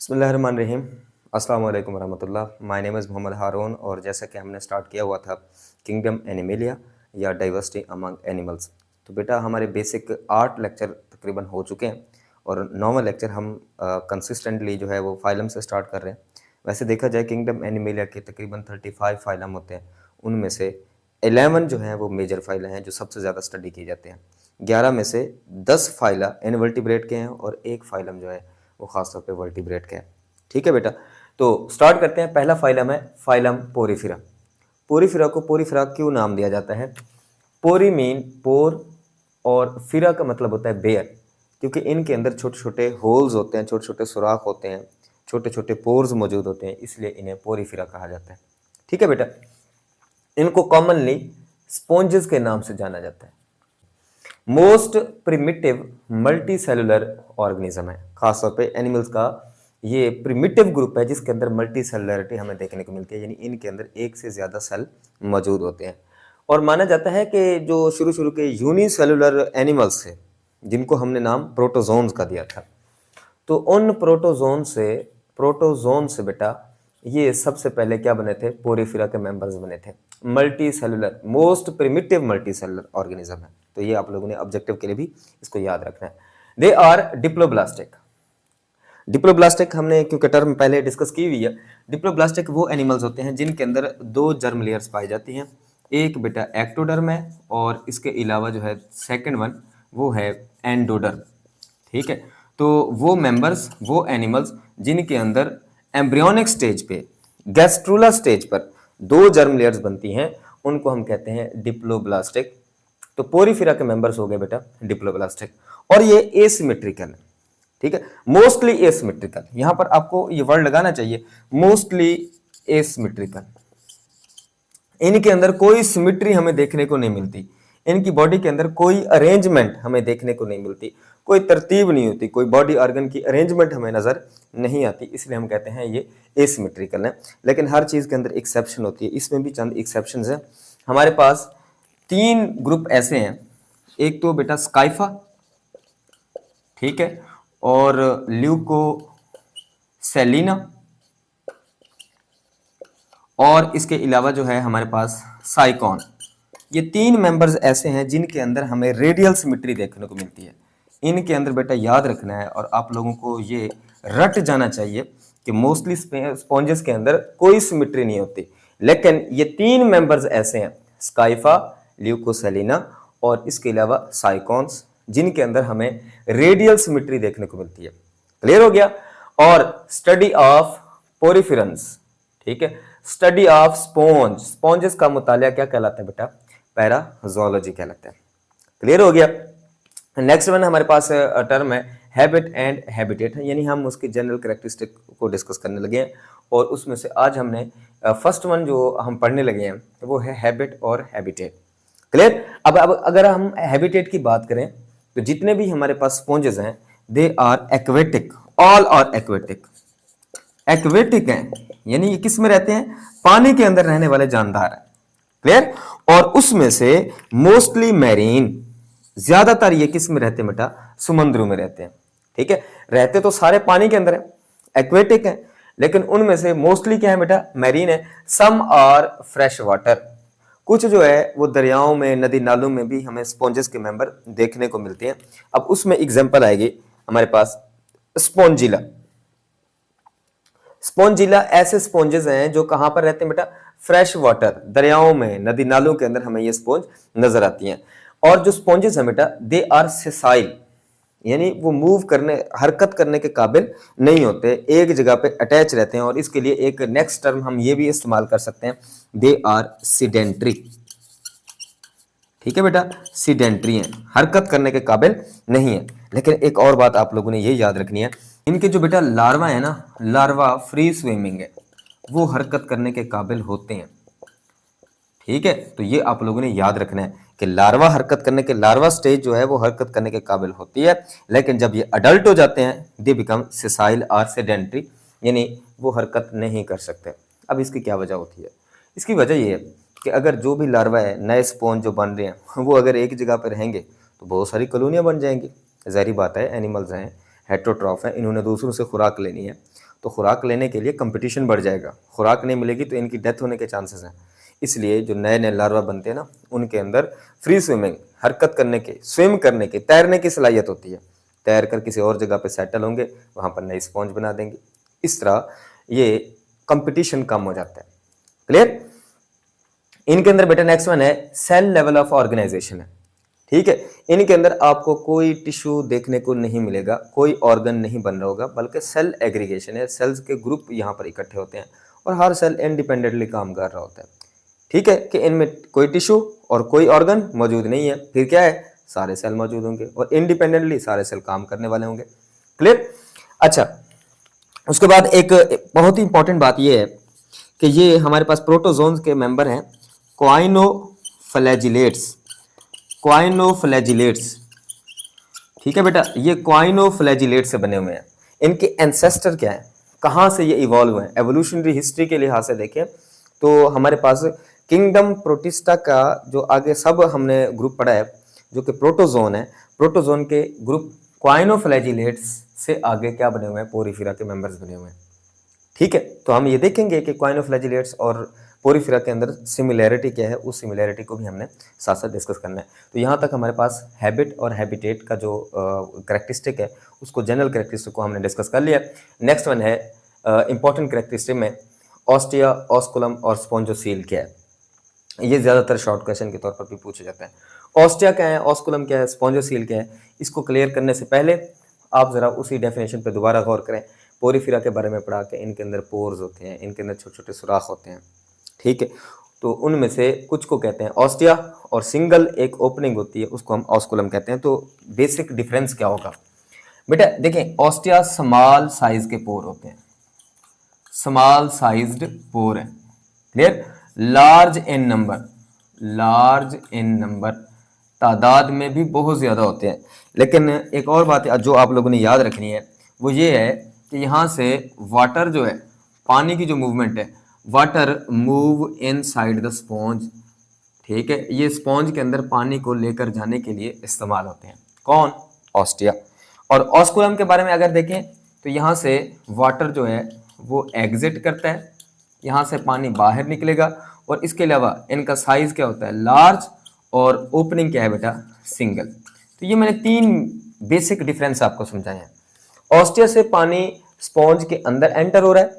बिस्मिल्लाहिर्रहमानिर्रहीम। अस्सलाम वालेकुम रहमतुल्लाह। माय नेम इज़ मोहम्मद हारून और जैसा कि हमने स्टार्ट किया हुआ था किंगडम एनिमेलिया या डाइवर्सिटी अमंग एनिमल्स, तो बेटा हमारे बेसिक 8 लेक्चर तकरीबन हो चुके हैं और 9वां लेक्चर हम कंसिस्टेंटली जो है वो फाइलम से स्टार्ट कर रहे हैं। वैसे देखा जाए किंगडम एनिमेलिया के तकरीबन 35 फाइलम होते हैं, उनमें से 11 जो हैं वो मेजर फाइलें हैं जो सबसे ज़्यादा स्टडी की जाते हैं। 11 में से 10 फाइला इनवर्टिब्रेट के हैं और एक फाइलम जो है वो खासतौर पे वर्टिब्रेट का है। ठीक है बेटा, तो स्टार्ट करते हैं। पहला फाइलम है फाइलम पोरीफेरा। पोरीफेरा को पोरीफेरा क्यों नाम दिया जाता है? पोरी मीन पोर और फिरा का मतलब होता है बेयर, क्योंकि इनके अंदर छोटे छोटे होल्स होते हैं, छोटे छोटे सुराख होते हैं, छोटे छोटे पोर्स मौजूद होते हैं, इसलिए इन्हें पोरीफेरा कहा जाता है। ठीक है बेटा, इनको कॉमनली स्पॉन्जेस के नाम से जाना जाता है। Most primitive multi cellular organism है, खासतौर पे एनिमल्स का ये प्रिमिटिव ग्रुप है जिसके अंदर मल्टी सेलुलरिटी हमें देखने को मिलती है, यानी इनके अंदर एक से ज़्यादा सेल मौजूद होते हैं। और माना जाता है कि जो शुरू के यूनिसेलुलर एनिमल्स थे जिनको हमने नाम प्रोटोजोन्स का दिया था, तो उन प्रोटोजोन से बेटा ये सबसे पहले क्या बने थे? पोरीफेरा के मेंबर्स बने थे। Multi cellular most primitive multi cellular organism है, तो ये आप लोगों ने ऑब्जेक्टिव के लिए भी इसको याद रखना है। They are diploblastic. डिप्लोब्लास्टिक हमने क्योंकि टर्म पहले डिस्कस की हुई है। डिप्लोब्लास्टिक वो एनिमल्स होते हैं जिनके अंदर 2 जर्म लेयर्स पाई जाती हैं। एक बेटा एक्टोडर्म है और इसके अलावा जो है सेकंड वन वो है एंडोडर्म। ठीक है, तो वो मेंबर्स, वो एनिमल्स जिनके अंदर एम्ब्रियोनिक स्टेज पे, गैस्ट्रुला स्टेज पर 2 जर्म लेयर्स बनती हैं, उनको हम कहते हैं डिप्लोब्लास्टिक। तो पोरीफेरा के मेंबर्स हो गए बेटा डिप्लोब्लास्टिक, और ये एसिमेट्रिकल है। ठीक है, मोस्टली एसिमेट्रिकल, यहां पर आपको ये वर्ड लगाना चाहिए, मोस्टली एसिमेट्रिकल। इनके अंदर कोई सिमिट्री हमें देखने को नहीं मिलती, इनकी बॉडी के अंदर कोई अरेंजमेंट हमें देखने को नहीं मिलती, कोई तरतीब नहीं होती, कोई बॉडी ऑर्गन की अरेंजमेंट हमें नजर नहीं आती, इसलिए हम कहते हैं ये एसिमेट्रिकल है। लेकिन हर चीज के अंदर एक्सेप्शन होती है, इसमें भी चंद एक्सेप्शन है। हमारे पास 3 ग्रुप ऐसे हैं, एक तो बेटा स्काइफा, ठीक है, और ल्यूकोसेलिना, और इसके अलावा जो है हमारे पास साइकॉन। ये 3 मेंबर्स ऐसे हैं जिनके अंदर हमें रेडियल सिमेट्री देखने को मिलती है। इनके अंदर बेटा याद रखना है और आप लोगों को ये रट जाना चाहिए कि मोस्टली स्पॉन्जेस के अंदर कोई सिमेट्री नहीं होती, लेकिन ये 3 मेंबर्स ऐसे हैं, स्काइफा, ल्यूकोसेलिना और इसके अलावा साइकॉन्स, जिनके अंदर हमें रेडियल सिमेट्री देखने को मिलती है। क्लियर हो गया? और स्टडी ऑफ पोरीफेरंस, ठीक है, स्टडी ऑफ स्पॉन्ज, स्पॉन्जेस का मुतालिया क्या कहलाता है बेटा? पैराजोलॉजी कहलाता है। क्लियर हो गया? नेक्स्ट वन हमारे पास टर्म है हैबिट एंड हैबिटेट, यानी हम उसकी जनरल कैरेक्टरिस्टिक को डिस्कस करने लगे हैं, और उसमें से आज हमने फर्स्ट वन जो हम पढ़ने लगे हैं वो है हैबिट और हैबिटेट। क्लियर? अब अगर हम हैबिटेट की बात करें तो जितने भी हमारे पास स्पॉन्जेस हैं they are aquatic, all are aquatic. Aquatic हैं यानी ये किस में रहते हैं? पानी के अंदर रहने वाले जानदार हैं। क्लियर? और उसमें से मोस्टली मैरीन, ज्यादातर ये किस में रहते हैं बेटा? समुद्रों में रहते हैं। ठीक है, रहते तो सारे पानी के अंदर है, एक्वेटिक है, लेकिन उनमें से मोस्टली क्या है बेटा? मैरीन है। सम आर फ्रेश वाटर, कुछ जो है वो दरियाओं में, नदी नालों में भी हमें स्पॉन्जेस के मेंबर देखने को मिलते हैं। अब उसमें एग्जांपल आएगी हमारे पास स्पॉन्जिला। स्पॉन्जिला ऐसे स्पॉन्जेस हैं जो कहां पर रहते हैं बेटा? फ्रेश वाटर, दरियाओं में, नदी नालों के अंदर हमें ये स्पॉन्ज नजर आती हैं। और जो स्पॉन्जेस हैं बेटा दे आर सेसाइल, यानी वो मूव करने, हरकत करने के काबिल नहीं होते, एक जगह पे अटैच रहते हैं। और इसके लिए एक नेक्स्ट टर्म हम ये भी इस्तेमाल कर सकते हैं, दे आर सीडेंट्री। ठीक है बेटा, सीडेंट्री हैं, हरकत करने के काबिल नहीं है। लेकिन एक और बात आप लोगों ने ये याद रखनी है, इनके जो बेटा लार्वा है ना, लार्वा फ्री स्विमिंग है, वो हरकत करने के काबिल होते हैं। ठीक है, तो ये आप लोगों ने याद रखना है कि लार्वा हरकत करने के, लार्वा स्टेज जो है वो हरकत करने के काबिल होती है, लेकिन जब ये अडल्ट हो जाते हैं दे बिकम सेसाइल और सेडेंट्री, यानी वो हरकत नहीं कर सकते। अब इसकी क्या वजह होती है? इसकी वजह ये है कि अगर जो भी लार्वा है, नए स्पॉन्ज जो बन रहे हैं, वो अगर एक जगह पर रहेंगे तो बहुत सारी कॉलोनियां बन जाएंगी। ज़ाहिर बात है, एनिमल्स हैं, हेटेरोट्रॉफ हैं, इन्होंने दूसरों से खुराक लेनी है, तो खुराक लेने के लिए कंपटीशन बढ़ जाएगा, खुराक नहीं मिलेगी तो इनकी डेथ होने के चांसेस हैं। इसलिए जो नए नए लार्वा बनते हैं ना, उनके अंदर फ्री स्विमिंग, हरकत करने की, स्विम करने की, तैरने की सलाहियत होती है। तैर कर किसी और जगह पे सेटल होंगे, वहाँ पर नई स्पॉन्ज बना देंगे। इस तरह ये कंपटीशन कम हो जाता है। क्लियर? इनके अंदर बेटा नेक्स्ट वन है सेल लेवल ऑफ ऑर्गेनाइजेशन है। ठीक है, इनके अंदर आपको कोई टिश्यू देखने को नहीं मिलेगा, कोई ऑर्गन नहीं बन रहा होगा, बल्कि सेल एग्रीगेशन है। सेल्स के ग्रुप यहाँ पर इकट्ठे होते हैं और हर सेल इंडिपेंडेंटली काम कर रहा होता है। ठीक है, कि इनमें कोई टिश्यू और कोई ऑर्गन मौजूद नहीं है, फिर क्या है, सारे सेल मौजूद होंगे और इंडिपेंडेंटली सारे सेल काम करने वाले होंगे। क्लियर? अच्छा, उसके बाद एक बहुत ही इंपॉर्टेंट बात यह है कि ये हमारे पास प्रोटोजोन्स के मेंबर हैं क्वाइनोफ्लैजिलेट्स। क्वाइनोफ्लैजिलेट्स, ठीक है बेटा, ये क्वाइनोफ्लैजिलेट से बने हुए हैं। इनके एंसेस्टर क्या है, कहाँ से ये इवॉल्व हुए हैं? एवोल्यूशनरी हिस्ट्री के लिहाज से देखें तो हमारे पास किंगडम प्रोटिस्टा का जो आगे सब हमने ग्रुप पढ़ा है, जो कि प्रोटोजोन है, प्रोटोजोन के ग्रुप क्वाइनोफ्लैजिलेट्स से आगे क्या बने हुए हैं, पोरीफेरा के मेंबर्स बने हुए हैं। ठीक है, तो हम ये देखेंगे कि क्वाइनोफ्लैजिलेट्स और पोरीफेरा के अंदर सिमिलैरिटी क्या है, उस सिमिलैरिटी को भी हमने साथ साथ डिस्कस करना है। तो यहाँ तक हमारे पास हैबिट और हैबिटेट का जो करेक्टरिस्टिक है, उसको जनरल करेक्टरिस्टिक को हमने डिस्कस कर लिया। नेक्स्ट वन है इंपॉर्टेंट करेक्टरिस्टिक में ऑस्टिया, ऑस्कुलम और स्पॉन्जोसील क्या है। ये ज़्यादातर शॉर्ट क्वेश्चन के तौर पर भी पूछे जाते हैं। ऑस्टिया क्या है, ऑस्कुलम क्या है, स्पॉन्जोसील क्या है, इसको क्लियर करने से पहले आप ज़रा उसी डेफिनेशन पर दोबारा गौर करें। पोरीफेरा के बारे में पढ़ा के इनके अंदर पोर्स होते हैं, इनके अंदर छोटे छोटे सुराख होते हैं। ठीक है, तो उनमें से कुछ को कहते हैं ऑस्टिया और सिंगल एक ओपनिंग होती है उसको हम ऑस्कुलम कहते हैं। तो बेसिक डिफरेंस क्या होगा बेटा, देखें, ऑस्टिया स्मॉल साइज के पोर होते हैं, स्मॉल साइज्ड पोर है। Clear? Large in number, large in number, तादाद में भी बहुत ज़्यादा होते हैं। लेकिन एक और बात जो आप लोगों ने याद रखनी है वो ये है कि यहाँ से वाटर जो है, पानी की जो मूवमेंट है, water move inside the sponge. ठीक है, ये स्पॉन्ज के अंदर पानी को लेकर जाने के लिए इस्तेमाल होते हैं। कौन? ऑस्टिया। और ऑस्कुलम के बारे में अगर देखें तो यहाँ से वाटर जो है वो एग्जिट करता है, यहाँ से पानी बाहर निकलेगा। और इसके अलावा इनका साइज क्या होता है, लार्ज, और ओपनिंग क्या है बेटा, सिंगल। तो ये मैंने 3 बेसिक डिफरेंस आपको समझाए हैं। ऑस्टिया से पानी स्पॉन्ज के अंदर एंटर हो रहा है,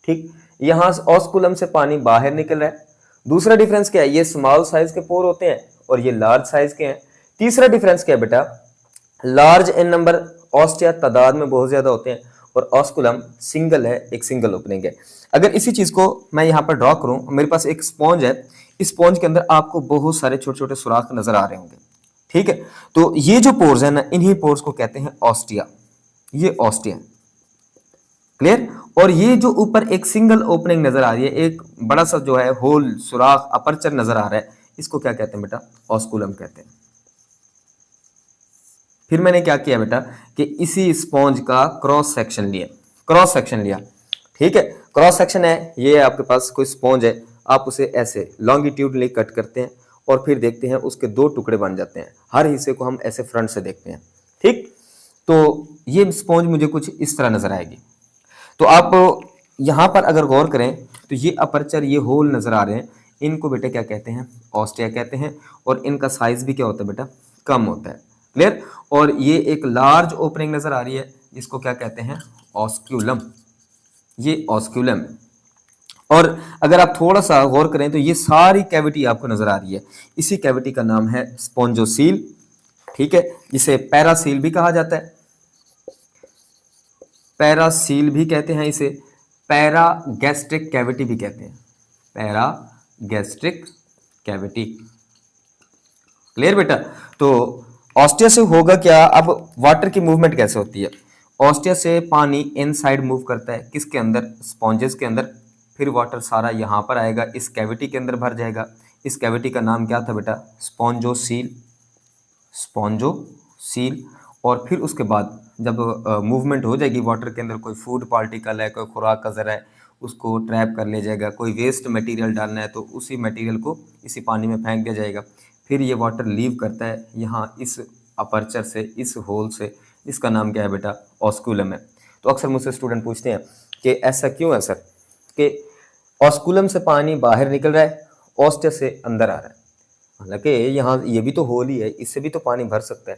ठीक, यहाँ ऑस्कुलम से पानी बाहर निकल रहा है। दूसरा डिफरेंस क्या है, ये स्मॉल साइज के पोर होते हैं और ये लार्ज साइज के हैं। तीसरा डिफरेंस क्या है बेटा, लार्ज इन नंबर, ऑस्टिया तादाद में बहुत ज्यादा होते हैं और ऑस्कुलम सिंगल है, एक सिंगल ओपनिंग है। अगर इसी चीज को मैं यहाँ पर ड्रॉ करूं, मेरे पास एक स्पॉन्ज है, इस स्पॉन्ज के अंदर आपको बहुत सारे छोटे छोटे सुराख नजर आ रहे होंगे। ठीक है, तो ये जो पोर्स है ना, इन्हीं पोर्स को कहते हैं ऑस्टिया। ये ऑस्टिया, क्लियर? और ये जो ऊपर एक सिंगल ओपनिंग नजर आ रही है, एक बड़ा सा जो है होल, सुराख, अपर्चर नजर आ रहा है, इसको क्या कहते हैं बेटा, ऑस्कुलम कहते हैं। फिर मैंने क्या किया बेटा कि इसी स्पॉन्ज का क्रॉस सेक्शन लिया, क्रॉस सेक्शन लिया। ठीक है, क्रॉस सेक्शन है, ये आपके पास कोई स्पॉन्ज है, आप उसे ऐसे लॉन्गिट्यूडली कट करते हैं और फिर देखते हैं उसके 2 टुकड़े बन जाते हैं। हर हिस्से को हम ऐसे फ्रंट से देखते हैं। ठीक, तो ये स्पॉन्ज मुझे कुछ इस तरह नजर आएगी। तो आप यहाँ पर अगर गौर करें तो ये अपर्चर, ये होल नजर आ रहे हैं, इनको बेटा क्या कहते हैं, ऑस्टिया कहते हैं। और इनका साइज भी क्या होता है बेटा, कम होता है। क्लियर? और ये एक लार्ज ओपनिंग नजर आ रही है, जिसको क्या कहते हैं, ऑस्क्यूलम। ये ऑस्क्यूलम है। और अगर आप थोड़ा सा गौर करें तो ये सारी कैविटी आपको नजर आ रही है, इसी कैविटी का नाम है स्पॉन्जोसील। ठीक है, जिसे पैरासील भी कहा जाता है, पैरासील भी कहते हैं इसे, पैरागैस्ट्रिक कैविटी भी कहते हैं, पैरागैस्ट्रिक कैविटी। क्लियर बेटा? तो ऑस्टिया से होगा क्या, अब वाटर की मूवमेंट कैसे होती है, ऑस्टिया से पानी इनसाइड मूव करता है, किसके अंदर, स्पॉन्जेस के अंदर। फिर वाटर सारा यहाँ पर आएगा, इस कैविटी के अंदर भर जाएगा। इस कैविटी का नाम क्या था बेटा, स्पॉन्जोसील, स्पॉन्जोसील। और फिर उसके बाद जब मूवमेंट हो जाएगी वाटर के अंदर, कोई फूड पार्टिकल है, कोई खुराक का ज़रा है, उसको ट्रैप कर लिया जाएगा। कोई वेस्ट मटेरियल डालना है तो उसी मटेरियल को इसी पानी में फेंक दिया जाएगा। फिर ये वाटर लीव करता है यहाँ इस अपर्चर से, इस होल से, इसका नाम क्या है बेटा, ऑस्क्यूलम है। तो अक्सर मुझसे स्टूडेंट पूछते हैं कि ऐसा क्यों है सर, कि ऑस्कुलम से पानी बाहर निकल रहा है, ऑस्टिया से अंदर आ रहा है। हालांकि यहाँ ये भी तो होल ही है, इससे भी तो पानी भर सकता है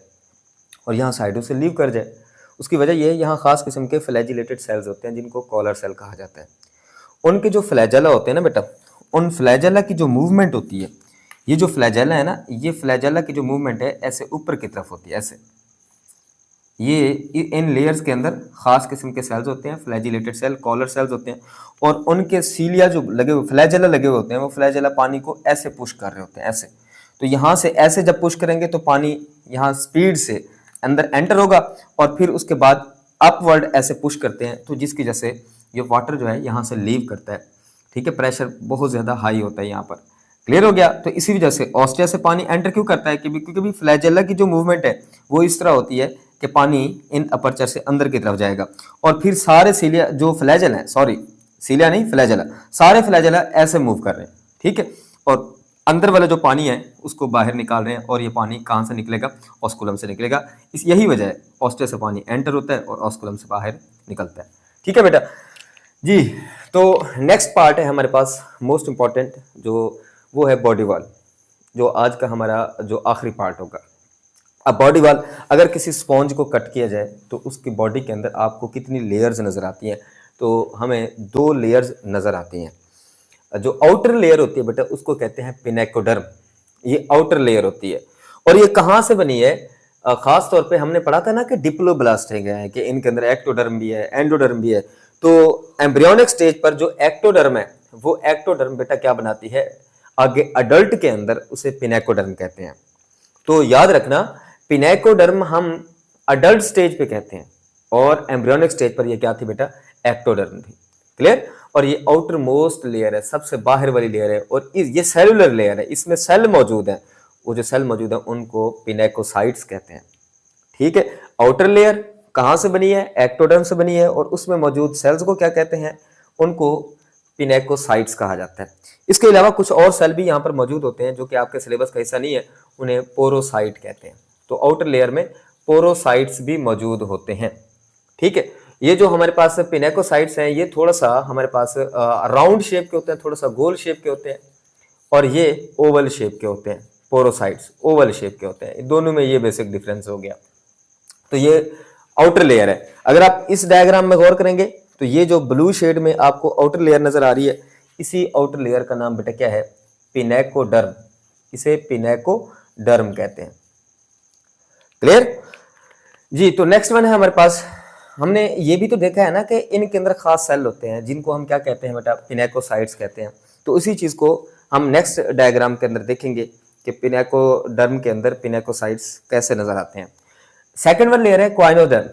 और यहाँ साइडों से लीव कर जाए। उसकी वजह यह है यहाँ खास किस्म के फ्लैजिलेटेड सेल्स होते हैं जिनको कॉलर सेल कहा जाता है। उनके जो फ्लैजेला होते हैं ना बेटा, उन फ्लैजेला की जो मूवमेंट होती है, ये जो फ्लैजेला है ना, ये फ्लैजेला की जो मूवमेंट है ऐसे ऊपर की तरफ होती है, ऐसे। ये इन लेयर्स के अंदर खास किस्म के सेल्स होते हैं, फ्लैजिलेटेड सेल, कॉलर सेल्स होते हैं, और उनके सीलिया जो लगे हुए फ्लैजेला लगे हुए होते हैं, वो फ्लैजेला पानी को ऐसे पुश कर रहे होते हैं, ऐसे। तो यहाँ से ऐसे जब पुश करेंगे तो पानी यहाँ स्पीड से अंदर एंटर होगा और फिर उसके बाद अपवर्ड ऐसे पुश करते हैं, तो जिसकी वजह से ये वाटर जो है यहाँ से लीव करता है। ठीक है, प्रेशर बहुत ज़्यादा हाई होता है यहाँ पर। क्लियर हो गया? तो इसी वजह से ऑस्टिया से पानी एंटर क्यों करता है, क्योंकि फ्लैजेला की जो मूवमेंट है वो इस तरह होती है कि पानी इन अपर्चर से अंदर की तरफ जाएगा और फिर सारे सीलिया जो फ्लैजेला है, सॉरी सीलिया नहीं फ्लैजेला, सारे फ्लैजेला ऐसे मूव कर रहे हैं। ठीक है, और अंदर वाला जो पानी है उसको बाहर निकाल रहे हैं, और ये पानी कहाँ से निकलेगा, ऑस्कुलम से निकलेगा। इस यही वजह है ऑस्टिया से पानी एंटर होता है और ऑस्कुलम से बाहर निकलता है। ठीक है बेटा जी। तो नेक्स्ट पार्ट है हमारे पास मोस्ट इंपॉर्टेंट, जो वो है बॉडी वॉल, जो आज का हमारा जो आखिरी पार्ट होगा। अब बॉडी वॉल, अगर किसी स्पॉन्ज को कट किया जाए तो उसकी बॉडी के अंदर आपको कितनी लेयर्स नज़र आती हैं, तो हमें 2 लेयर्स नज़र आती हैं। जो आउटर लेयर होती है बेटा उसको कहते हैं पिनेकोडर्म, ये आउटर लेयर होती है। और ये कहाँ से बनी है, खास तौर पे हमने पढ़ा था ना कि डिप्लोब्लास्ट है कि इनके अंदर एक्टोडर्म भी है, एंडोडर्म भी है। तो एम्ब्रियोनिक स्टेज पर जो एक्टोडर्म है, वो एक्टोडर्म बेटा क्या बनाती है, आगे अडल्ट के अंदर उसे पिनेकोडर्म कहते हैं। तो याद रखना, पिनेकोडर्म हम अडल्ट स्टेज पे कहते हैं और एम्ब्रियोनिक स्टेज पर ये क्या थी बेटा, एक्टोडर्म थी। क्लियर? और ये आउटर मोस्ट लेयर है, सबसे बाहर वाली लेयर है, और ये सेलुलर लेयर है, इसमें सेल मौजूद है। वो जो सेल मौजूद है उनको पिनेकोसाइट्स कहते हैं। ठीक है, आउटर लेयर कहाँ से बनी है, एक्टोडर्म से बनी है, और उसमें मौजूद सेल्स को क्या कहते हैं, उनको पिनेकोसाइट्स कहा जाता है। इसके अलावा कुछ और सेल भी यहाँ पर मौजूद होते हैं जो कि आपके सिलेबस का हिस्सा नहीं है, उन्हें पोरोसाइट कहते हैं। तो आउटर लेयर में पोरोसाइट्स भी मौजूद होते हैं। ठीक है, ये जो हमारे पास पिनेकोसाइट्स हैं ये थोड़ा सा हमारे पास राउंड शेप के होते हैं, थोड़ा सा गोल शेप के होते हैं, और ये ओवल शेप के होते हैं। पोरोसाइट्स ओवल शेप के होते हैं, दोनों में ये बेसिक डिफरेंस हो गया। तो ये आउटर लेयर है। अगर आप इस डायग्राम में गौर करेंगे तो ये जो ब्लू शेड में आपको आउटर लेयर नजर आ रही है, इसी आउटर लेयर का नाम बेटा क्या है, पिनेकोडर्म। इसे पिनेकोडर्म कहते हैं। क्लियर जी? तो नेक्स्ट वन है हमारे पास, हमने ये भी तो देखा है ना कि इनके अंदर खास सेल होते हैं जिनको हम क्या कहते हैं बेटा, पिनेकोसाइट्स कहते हैं। तो उसी चीज को हम नेक्स्ट डायग्राम के अंदर देखेंगे कि पिनेकोडर्म के अंदर पिनेकोसाइट्स कैसे नजर आते हैं। सेकंड वन लेयर है क्वाइनोडर्म।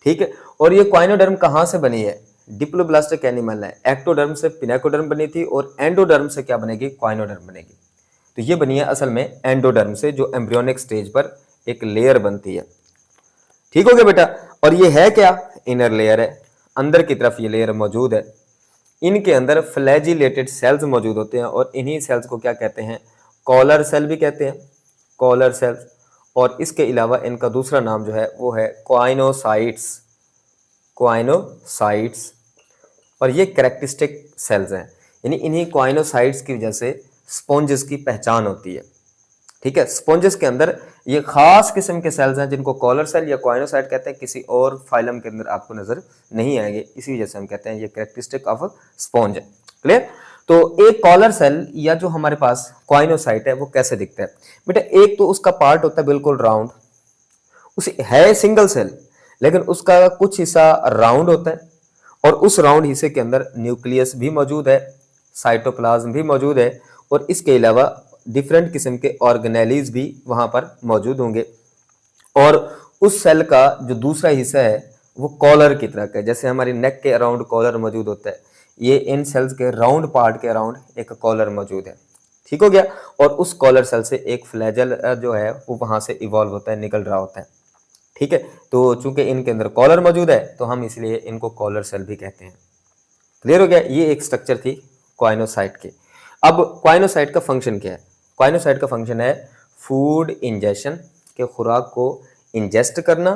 ठीक है, और ये क्वाइनोडर्म कहाँ से बनी है, डिप्लोब्लास्टिक एनिमल है। एक्टोडर्म से पिनेकोडर्म बनी थी और एंडोडर्म से क्या बनेगी, क्वाइनोडर्म बनेगी। तो ये बनी है असल में एंडोडर्म से, जो एम्ब्रियोनिक स्टेज पर एक लेयर बनती है। ठीक हो गया बेटा? और ये है क्या, इनर लेयर है, अंदर की तरफ ये लेयर मौजूद है। इनके अंदर फ्लैजिलेटेड सेल्स मौजूद होते हैं और इन्हीं सेल्स को क्या कहते हैं, कॉलर सेल भी कहते हैं, कॉलर सेल्स। और इसके अलावा इनका दूसरा नाम जो है वो है क्वाइनोसाइट्स, क्वाइनोसाइट्स। और ये कैरेक्टरिस्टिक सेल्स हैं, यानी इन्हीं क्वाइनोसाइट्स की वजह से स्पॉन्जेस की पहचान होती है। ठीक है, स्पॉन्जेस के अंदर ये खास किस्म के सेल्स हैं जिनको कॉलर सेल या क्वाइनोसाइट कहते हैं, किसी और फाइलम के अंदर आपको नजर नहीं आएंगे, इसी वजह से हम कहते हैं ये कैरेक्टरिस्टिक ऑफ स्पॉन्ज है। क्लियर? तो एक कॉलर सेल या जो हमारे पास क्वाइनोसाइट है वो कैसे दिखता है बेटा, एक तो उसका पार्ट होता है बिल्कुल राउंड, उस है सिंगल सेल, लेकिन उसका कुछ हिस्सा राउंड होता है और उस राउंड हिस्से के अंदर न्यूक्लियस भी मौजूद है, साइटोप्लाज्म भी मौजूद है, और इसके अलावा डिफरेंट किस्म के ऑर्गेनेलीज भी वहां पर मौजूद होंगे। और उस सेल का जो दूसरा हिस्सा है वो कॉलर की तरह का है, जैसे हमारी नेक के अराउंड कॉलर मौजूद होता है, ये इन सेल्स के राउंड पार्ट के अराउंड एक कॉलर मौजूद है। ठीक हो गया? और उस कॉलर सेल से एक फ्लैजल जो है वो वहां से इवॉल्व होता है, निकल रहा होता है। ठीक है, तो चूंकि इनके अंदर कॉलर मौजूद है तो हम इसलिए इनको कॉलर सेल भी कहते हैं। क्लियर हो गया? ये एक स्ट्रक्चर थी क्वाइनोसाइट की। अब क्वाइनोसाइट का फंक्शन क्या है, क्वाइनोसाइट का फंक्शन है फूड इंजेशन, के खुराक को इंजेस्ट करना,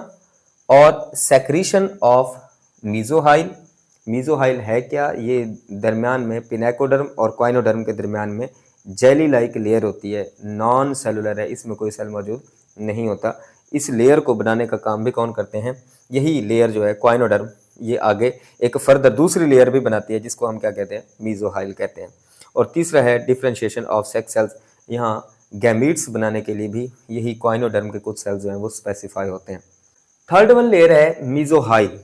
और सेक्रीशन ऑफ मीजोहाइल, मीजोहाइल है क्या? ये दरमियान में पिनेकोडर्म और क्वाइनोडर्म के दरमियान में जेली लाइक लेयर होती है, नॉन सेलुलर है, इसमें कोई सेल मौजूद नहीं होता। इस लेयर को बनाने का काम भी कौन करते हैं? यही लेयर जो है क्वाइनोडर्म, ये आगे एक फर्दर दूसरी लेयर भी बनाती है जिसको हम क्या कहते हैं? मीजोहाइल कहते हैं। और तीसरा है डिफ्रेंशिएशन ऑफ सेक्स सेल्स, यहाँ गैमीट्स बनाने के लिए भी यही क्वाइनोडर्म के कुछ सेल्स जो हैं वो स्पेसिफाई होते हैं। थर्ड वन लेयर है मीजोहाइल।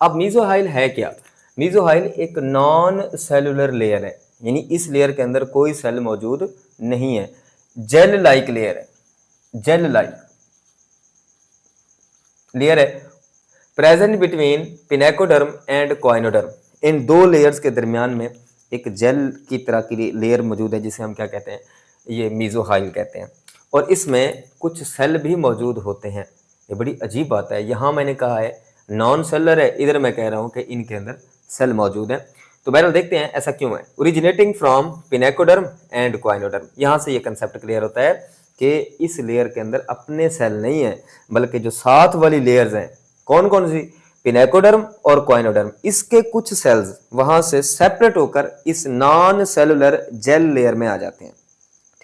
अब मीजोहाइल है क्या? मीजोहाइल एक नॉन सेलुलर लेयर है, यानी इस लेयर के अंदर कोई सेल मौजूद नहीं है, जेल लाइक लेयर है, जेल लाइक लेयर है, प्रेजेंट बिटवीन पिनेकोडर्म एंड क्वाइनोडर्म। इन दो लेयर्स के दरमियान में एक जेल की तरह की लेयर मौजूद है जिसे हम क्या कहते हैं? ये मीजोहाइल कहते हैं। और इसमें कुछ सेल भी मौजूद होते हैं। ये बड़ी अजीब बात है, यहाँ मैंने कहा है नॉन सेलर है, इधर मैं कह रहा हूँ कि इनके अंदर सेल मौजूद है। तो बहरहाल देखते हैं ऐसा क्यों है। ओरिजिनेटिंग फ्रॉम पिनेकोडर्म एंड क्वाइनोडर्म, यहाँ से ये कंसेप्ट क्लियर होता है कि इस लेयर के अंदर अपने सेल नहीं है, बल्कि जो साथ वाली लेयर्स हैं, कौन कौन सी? पिनेकोडर्म और क्वाइनोडर्म, इसके कुछ सेल्स वहां से सेपरेट होकर इस नॉन सेलुलर जेल लेयर में आ जाते हैं।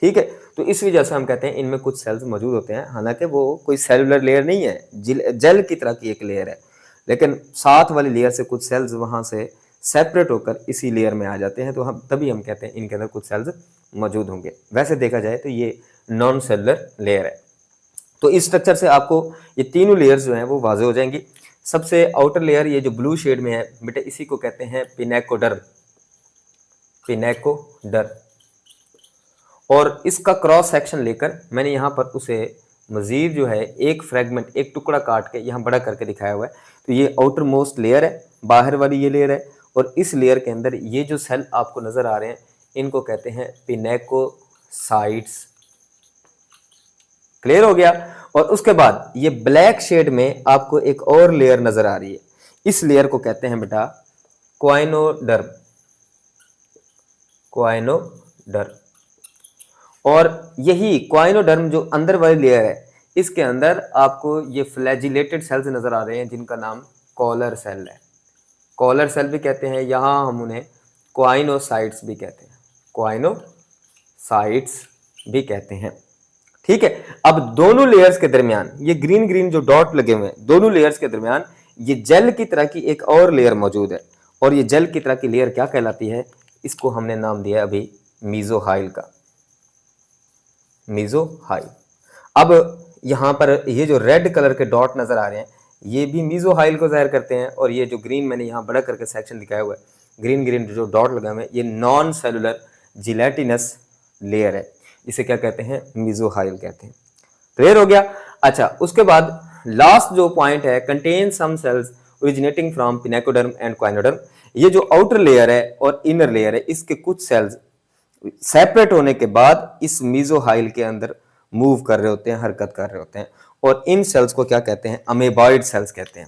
ठीक है, तो इस वजह से हम कहते हैं इनमें कुछ सेल्स मौजूद होते हैं, हालांकि वो कोई सेलुलर लेयर नहीं है, जेल की तरह की एक लेयर है, लेकिन साथ वाली लेयर से कुछ सेल्स वहां से सेपरेट होकर इसी लेयर में आ जाते हैं, तो हम तभी हम कहते हैं इनके अंदर कुछ सेल्स मौजूद होंगे। वैसे देखा जाए तो ये नॉन सेलुलर लेयर है। तो इस स्ट्रक्चर से आपको ये तीनों लेयर्स जो हैं वो वाजे हो जाएंगी। सबसे आउटर लेयर ये जो ब्लू शेड में है बेटा, इसी को कहते हैं पिनेकोडर्म, पिनेकोडर्म। और इसका क्रॉस सेक्शन लेकर मैंने यहाँ पर उसे मजीद जो है एक फ्रेगमेंट, एक टुकड़ा काट के यहाँ बड़ा करके दिखाया हुआ है। तो ये आउटर मोस्ट लेयर है, बाहर वाली ये लेयर है, और इस लेयर के अंदर ये जो सेल आपको नजर आ रहे हैं इनको कहते हैं पिनेकोसाइट्स। क्लियर हो गया? और उसके बाद ये ब्लैक शेड में आपको एक और लेयर नजर आ रही है, इस लेयर को कहते हैं बेटा क्वाइनोडर्म, क्वाइनोडर्म। और यही क्वाइनोडर्म जो अंदर वाली लेयर है, इसके अंदर आपको ये फ्लैजिलेटेड सेल्स नजर आ रहे हैं जिनका नाम कॉलर सेल है, कॉलर सेल भी कहते हैं, यहां हम उन्हें क्वाइनोसाइट्स भी कहते हैं, क्वाइनोसाइट्स भी कहते हैं। ठीक है, अब दोनों लेयर्स के दरमियान ये ग्रीन ग्रीन जो डॉट लगे हुए हैं, दोनों लेयर्स के दरमियान ये जेल की तरह की एक और लेयर मौजूद है, और ये जेल की तरह की लेयर क्या कहलाती है? इसको हमने नाम दिया अभी मीजोहाइल का, मीजोहाइल। अब यहाँ पर ये जो रेड कलर के डॉट नजर आ रहे हैं ये भी मीजोहाइल को जाहिर करते हैं, और ये जो ग्रीन मैंने यहाँ बड़ा करके सेक्शन दिखाया हुआ है, ग्रीन ग्रीन जो डॉट लगे हुए हैं, ये नॉन सेलुलर जिलेटिनस लेयर है, इसे क्या कहते हैं? मीजोहाइल कहते हैं। क्लियर हो गया? अच्छा, उसके बाद लास्ट जो पॉइंट है, contain some cells originating from pinacoderm and choanoderm. ये जो आउटर लेयर है और इनर लेयर है, इसके कुछ सेल्स सेपरेट होने के बाद इस मीजोहाइल के अंदर मूव कर रहे होते हैं, हरकत कर रहे होते हैं, और इन सेल्स को क्या कहते हैं? अमेबॉइड सेल्स कहते हैं।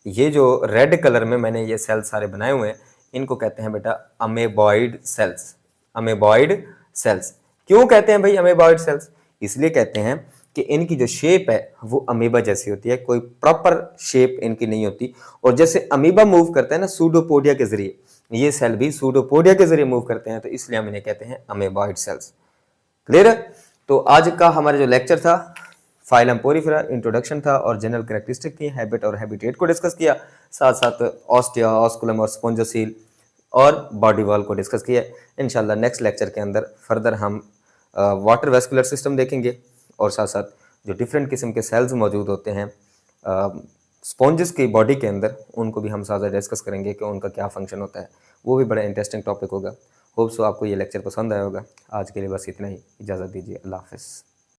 ये जो रेड कलर में मैंने ये सेल्स सारे बनाए हुए हैं इनको कहते हैं बेटा अमेबॉइड सेल्स, अमेबॉइड सेल्स। क्यों कहते हैं भाई अमेबॉइड सेल्स? इसलिए कहते हैं कि इनकी जो शेप है वो अमीबा जैसी होती है, कोई प्रॉपर शेप इनकी नहीं होती, और जैसे अमीबा मूव करता है ना सूडोपोडिया के जरिए, ये सेल भी सूडोपोडिया के जरिए मूव करते हैं, तो इसलिए हम इन्हें कहते हैं अमेबॉइड सेल्स। क्लियर है? तो आज का हमारा जो लेक्चर था फाइलम पोरिफेरा इंट्रोडक्शन था, और जनरल कैरेक्टरिस्टिक थी, हैबिट और हैबिटेट को डिस्कस किया, साथ साथ ऑस्टिया, ऑस्कुलम और स्पोंजोसील और बॉडी वॉल को डिस्कस किया। इंशाल्लाह नेक्स्ट लेक्चर के अंदर फर्दर हम वाटर वेस्कुलर सिस्टम देखेंगे, और साथ साथ जो डिफरेंट किस्म के सेल्स मौजूद होते हैं स्पॉन्जेस की बॉडी के अंदर, उनको भी हम साथ डिस्कस करेंगे कि उनका क्या फंक्शन होता है। वो भी बड़ा इंटरेस्टिंग टॉपिक होगा। होप सो आपको ये लेक्चर पसंद आया होगा। आज के लिए बस इतना ही, इजाज़त दीजिए, अल्लाह हाफ़िज़।